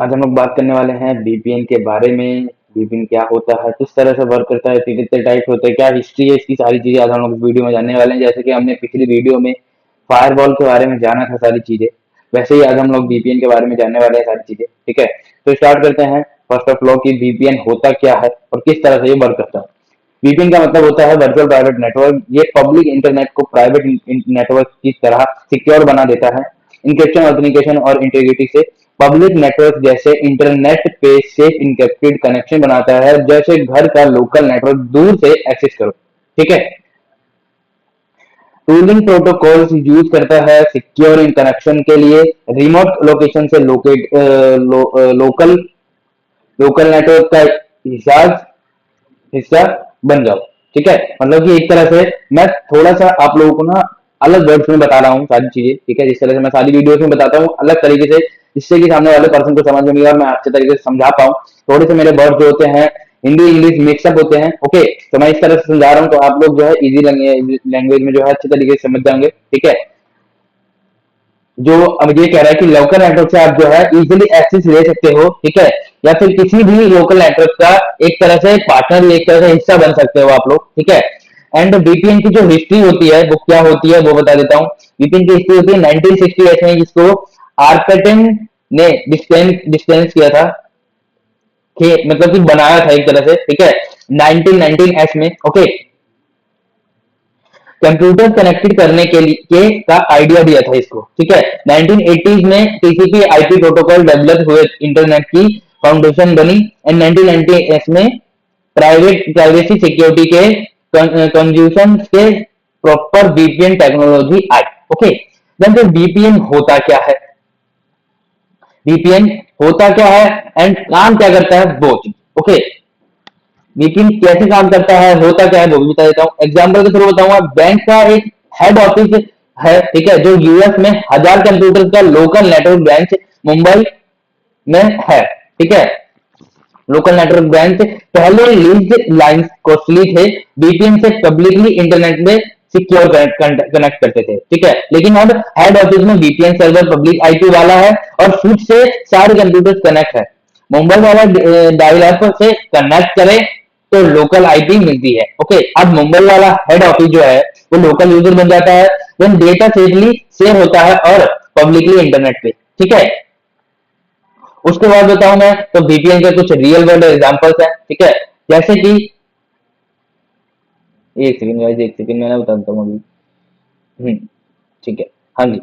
आज हम लोग बात करने वाले हैं वीपीएन के बारे में। वीपीएन क्या होता है, किस तरह से वर्क करता है, इसके कितने टाइप होते हैं, क्या हिस्ट्री है, इसकी सारी चीजें आज हम लोग इस वीडियो में जानने वाले हैं। जैसे कि हमने पिछली वीडियो में फायरवॉल के बारे में जाना था सारी चीजें, वैसे ही आज हम लोग वीपीएन के बारे में जानने वाले हैं सारी चीजें। ठीक है, तो स्टार्ट करते हैं फर्स्ट ऑफ ऑल कि वीपीएन होता क्या है और किस तरह से ये वर्क करता है। वीपीएन का मतलब होता है वर्चुअल प्राइवेट नेटवर्क। ये पब्लिक इंटरनेट को प्राइवेट नेटवर्क की तरह सिक्योर बना देता है। इंक्रिप्शन, ऑथेंटिकेशन और इंटीग्रिटी से पब्लिक नेटवर्क जैसे इंटरनेट पे सेफ इंक्रिप्टेड कनेक्शन बनाता है, जैसे घर का लोकल नेटवर्क दूर से एक्सेस करो। ठीक है, टूलिंग प्रोटोकॉल्स यूज करता है सिक्योर इन कनेक्शन के लिए। रिमोट लोकेशन से लोकल लोकल नेटवर्क का हिस्सा बन जाओ। ठीक है, मतलब कि एक तरह से मैं थोड़ा सा आप लोगों को ना अलग वर्ड्स में बता रहा हूँ सारी चीजें। ठीक है, जिस तरह से मैं सारी वीडियोस में बताता हूँ अलग तरीके से, जिससे कि सामने वाले पर्सन को समझ में और मैं अच्छे तरीके से समझा पाऊँ। थोड़े से मेरे वर्ड जो होते हैं हिंदी इंग्लिश मिक्सअप होते हैं। ओके, तो मैं इस तरह से समझा रहा हूँ, तो आप लोग जो है इजी लैंग्वेज में जो है अच्छे तरीके से समझ जाएंगे। ठीक है, जो अब ये कह रहा है कि लोकल नेटवर्क से आप जो है इजीली एक्सेस ले सकते हो। ठीक है, या फिर किसी भी लोकल नेटवर्क का एक तरह से पार्टनर, एक तरह से हिस्सा बन सकते हो आप लोग। ठीक है, एंड वीपीएन की जो हिस्ट्री होती है वो क्या होती है वो बता देता हूँ। वीपीएन की हिस्ट्री होती है 1968 में, जिसको आर्पेटेन ने डिस्टेंस किया था, कि मतलब कि बनाया था एक तरह से। ठीक है, 1919 एस में। ओके, कंप्यूटर कनेक्टेड करने के लिए का आइडिया दिया था इसको। ठीक है, 1980s में टीसीपी आईपी प्रोटोकॉल डेवलप हुए, इंटरनेट की फाउंडेशन बनी। एंड 1990s में प्राइवेसी सिक्योरिटी के कंज्यूशन के प्रॉपर वीपीएन टेक्नोलॉजी आई। ओके, देन तो वीपीएन होता क्या है, वीपीएन होता क्या है एंड काम क्या करता है वो चीज। ओके, वीपीएन कैसे काम करता है, होता क्या है वो भी बता देता हूँ। एग्जाम्पल के थ्रू बताऊंगा। बैंक का एक हेड ऑफिस है, ठीक है, जो यूएस में 1000 कंप्यूटर का लोकल नेटवर्क ब्रांच मुंबई में है। ठीक है, लोकल नेटवर्क ब्रांच पहले लीज्ड लाइंस कॉस्टली थे, वीपीएन से पब्लिकली इंटरनेट में सिक्योर कनेक्ट करते थे। ठीक है, लेकिन अब हेड ऑफिस में वीपीएन सर्वर पब्लिक आईपी वाला है और स्विच से सारे कंप्यूटर कनेक्ट है। मुंबई वाला डायल अप से कनेक्ट करे तो लोकल आईपी मिलती है। ओके, अब मुंबई वाला हेड ऑफिस जो है वो लोकल यूजर बन जाता है, देन डेटा सेफली शेयर होता है और पब्लिकली इंटरनेट पे। ठीक है, उसके बाद बताऊं मैं तो वीपीएन के कुछ रियल वर्ल्ड एग्जांपल्स हैं। ठीक है, जैसे कि एक सेकंड गाइस, एक सेकंड मैं बताता हूँ अभी। ठीक है, हाँ जी।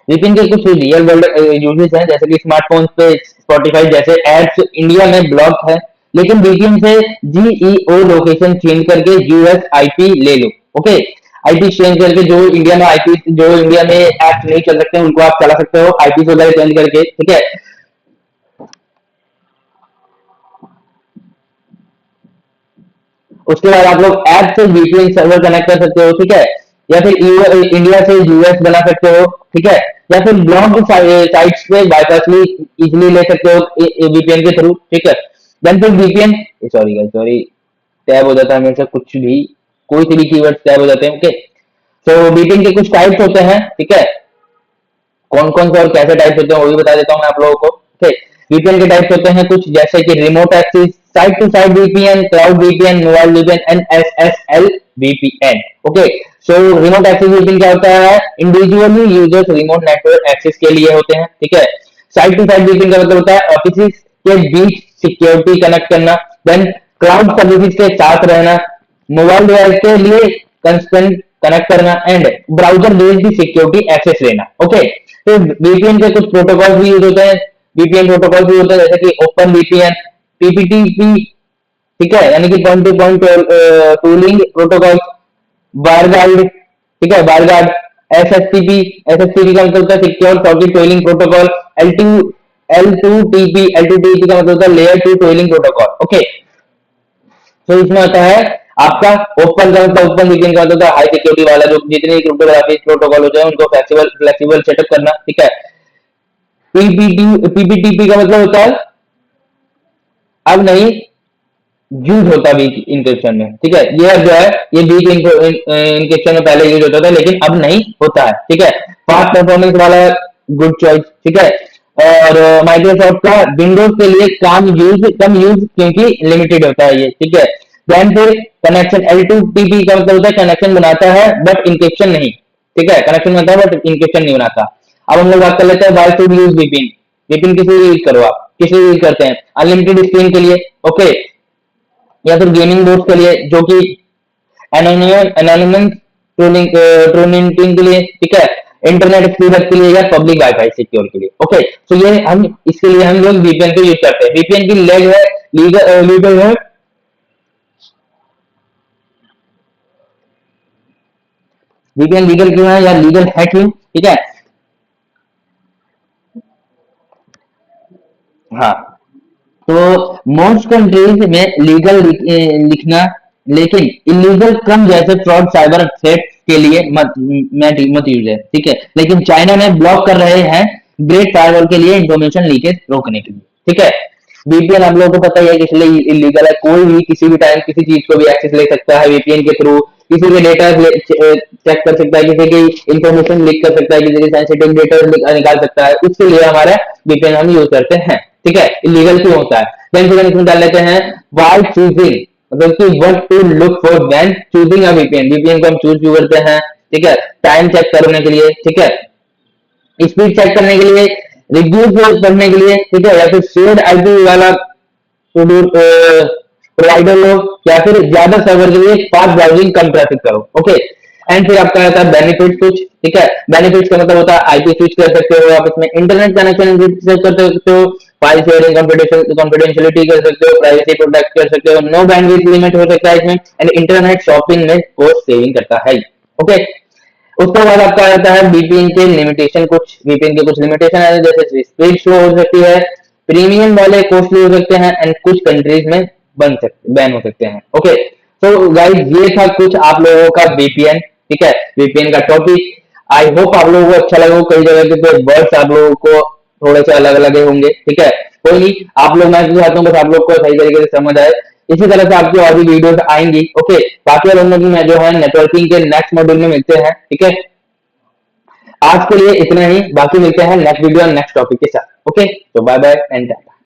वीपीएन के कुछ रियल वर्ल्ड यूजेस हैं, जैसे कि स्मार्टफोन पे स्पॉटिफाई जैसे एप्स इंडिया में ब्लॉक है, लेकिन वीपीएन से जीईओ लोकेशन चेंज करके यूएस आईपी ले लो। ओके, आईपी चेंज करके जो इंडिया में आईपी, जो इंडिया में ऐप नहीं चल सकते उनको आप चला सकते हो आईपी वगैरह चेंज करके। ठीक है, उसके बाद आप लोग ऐप से वीपीएन सर्वर कनेक्ट कर सकते हो। ठीक है, या फिर इंडिया से यूएस बना सकते हो। ठीक है, या फिर ब्लॉक साइट्स पे बाईपासली इजिली ले सकते हो वीपीएन के थ्रू। ठीक है, देन फिर वीपीएन, सॉरी सॉरी, टैब हो जाता है हमेशा, कुछ भी कोई सी भी कीवर्ड टैब हो जाते हैं। ओके, तो वीपीएन के कुछ टाइप्स होते हैं। ठीक है, कौन कौन से और कैसे टाइप्स होते हैं वो भी बता देता हूँ मैं आप लोगों को। ठीक, वीपीएन के टाइप्स होते हैं कुछ, जैसे कि remote access, side to side VPN, cloud VPN, mobile VPN and SSL VPN. Okay, so remote access VPN क्या होता है, individually users remote network access के लिए होते हैं। ठीक है, साइड टू साइड वीपीएन का मतलब होता है ऑफिस के बीच सिक्योरिटी कनेक्ट करना, देन क्लाउड सर्विसेज के साथ रहना, मोबाइल डिवाइस के लिए कंस्टेंट कनेक्ट करना and browser based security access लेना। ओके, तो वीपीएन के कुछ प्रोटोकॉल भी यूज होते हैं, वीपीएन प्रोटोकॉल भी होते हैं, जैसे कि ओपन वीपीएन, पीपीटीपी, ठीक है, यानी कि point to point tunneling protocol, WireGuard, ठीक है, वायरगार्ड, एसएसटीपी, एसएसटीपी का मतलब होता है secure socket tunneling protocol, L two TP का मतलब होता है layer two tunneling protocol. Okay, तो इसमें होता है आपका ओपन का मतलब, ओपन वीपीएन का मतलब हाई सिक्योरिटी वाला, जो जितने क्रिप्टोग्राफी प्रोटोकॉल होते हैं उनको फ्लेक्सिबल फ्लेक्सिबल सेटअप करना। ठीक है, पीपीटीपी का मतलब होता है अब नहीं यूज होता वीक इंक्रिप्शन में। ठीक है, ये जो है ये वीक इंक्रिप्शन में पहले यूज होता था लेकिन अब नहीं होता है। ठीक है, फास्ट परफॉर्मेंस वाला गुड चॉइस। ठीक है, और माइक्रोसॉफ्ट का विंडोज के लिए कम यूज क्योंकि लिमिटेड होता है ये, ठीक है। देन फिर कनेक्शन L2TP का मतलब होता है कनेक्शन बनाता है बट इंक्रिप्शन नहीं, ठीक है, कनेक्शन बनाता है बट इंक्रिप्शन नहीं बनाता। अब हम लोग बात कर लेते हैं why should use VPN. VPN किस लिए यूज करो, आप किस लिए यूज करते हैं? अनलिमिटेड स्क्रीन के लिए, ओके, या फिर गेमिंग बोर्ड के लिए जो कि एनोनिमस ट्रोनिंग के लिए, ठीक है, इंटरनेट एक्सप्लोरर के लिए या पब्लिक वाईफाई सिक्योर के लिए, ओके। तो ये हम इसके लिए हम लोग वीपीएन को यूज करते हैं। वीपीएन की लेग है लीगल है, वीपीएन लीगल क्यों है या लीगल है क्यों, ठीक है। हाँ, तो मोस्ट कंट्रीज में लीगल लिखना, लेकिन इलीगल कम जैसे फ्रॉड साइबर थ्रेट के लिए मत यूज है, ठीक है। लेकिन चाइना ने ब्लॉक कर रहे हैं ग्रेट फायरवॉल के लिए इंफॉर्मेशन लीकेज रोकने के लिए, ठीक है। वीपीएन आप लोगों को पता ही है कि इसलिए इलीगल है, कोई भी किसी भी टाइम किसी चीज को भी एक्सेस ले सकता है वीपीएन के थ्रू, किसी के डेटा चेक कर सकता है, किसी की इंफॉर्मेशन लीक कर सकता है, किसी की सेंसिटिव डेटा निकाल सकता है, उसके लिए हमारा वीपीएन हम यूज करते हैं, ठीक है। इलीगल क्यों होता है? देन फिर इसमें डाल लेते हैं व्हाई चूजिंग, मतलब कि what to look for when choosing a VPN. VPN को हम चूज क्यों करते हैं, ठीक है, टाइम चेक करने के लिए, ठीक है, स्पीड चेक करने के लिए, रिव्यूज पढ़ने के लिए, ठीक है, या फिर शेयर्ड आईपी वाला प्रोवाइडर लो, या फिर ज्यादा सर्वर के लिए फास्ट ब्राउजिंग कम ट्रैफिक करो, ओके। एंड फिर आपका रहता है बेनिफिट स्विच, ठीक है। बेनिफिट्स का मतलब होता है आईपी स्विच कर सकते हो आप, इसमें इंटरनेट कनेक्शन कर सकते हो, फाइल शेयरिंग कॉन्फिडेंशियलिटी कर सकते हो, प्राइवेसी प्रोटेक्ट कर सकते हो, नो बैंडविड्थ लिमिट हो सकता है इसमें, एंड इंटरनेट शॉपिंग में कॉस्ट सेविंग करता है, ओके। उसके बाद आपका रहता है वीपीएन के लिमिटेशन, कुछ वीपीएन के कुछ लिमिटेशन है, जैसे स्पीड स्लो हो सकती है, प्रीमियम वाले कॉस्टली हो सकते हैं, एंड कुछ कंट्रीज में बैन हो सकते हैं, ओके। तो गाइस ये था कुछ आप लोगों का वीपीएन, ठीक है, वीपीएन का टॉपिक। आई होप आप लोगों को अच्छा लगा हो, कई जगह के वर्ड्स आप लोगों को थोड़े से अलग अलग होंगे, ठीक है, कोई नहीं, आप लोग, मैं चाहता हूँ बस आप लोग को सही तरीके से समझ आए। इसी तरह से आपकी और भी वीडियोस आएंगी, ओके। बाकी और हम लोग में जो है नेटवर्किंग के नेक्स्ट मॉड्यूल में मिलते हैं, ठीक है। आज के लिए इतना ही, बाकी मिलते हैं नेक्स्ट वीडियो नेक्स्ट टॉपिक के साथ, ओके। तो बाय बाय एंड